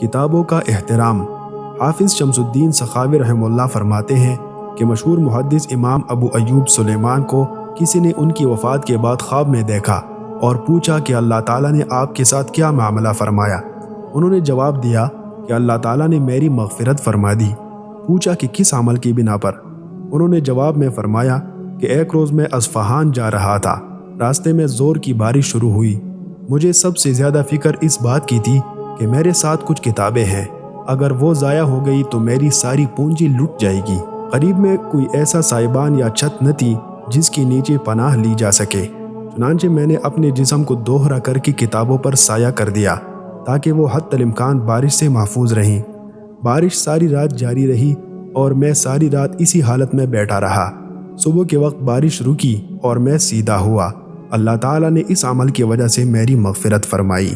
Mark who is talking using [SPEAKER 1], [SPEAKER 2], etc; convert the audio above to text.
[SPEAKER 1] کتابوں کا احترام۔ حافظ شمس الدین سخاوی رحمہ اللہ فرماتے ہیں کہ مشہور محدث امام ابو ایوب سلیمان کو کسی نے ان کی وفات کے بعد خواب میں دیکھا اور پوچھا کہ اللہ تعالیٰ نے آپ کے ساتھ کیا معاملہ فرمایا۔ انہوں نے جواب دیا کہ اللہ تعالیٰ نے میری مغفرت فرما دی۔ پوچھا کہ کس عمل کی بنا پر؟ انہوں نے جواب میں فرمایا کہ ایک روز میں اصفہان جا رہا تھا، راستے میں زور کی بارش شروع ہوئی۔ مجھے سب سے زیادہ فکر اس بات کی تھی کہ میرے ساتھ کچھ کتابیں ہیں، اگر وہ ضائع ہو گئی تو میری ساری پونجی لٹ جائے گی۔ قریب میں کوئی ایسا سائبان یا چھت نہ تھی جس کے نیچے پناہ لی جا سکے، چنانچہ میں نے اپنے جسم کو دوہرا کر کے کتابوں پر سایہ کر دیا تاکہ وہ حتی الامکان بارش سے محفوظ رہیں۔ بارش ساری رات جاری رہی اور میں ساری رات اسی حالت میں بیٹھا رہا۔ صبح کے وقت بارش رکی اور میں سیدھا ہوا۔ اللہ تعالیٰ نے اس عمل کی وجہ سے میری مغفرت فرمائی۔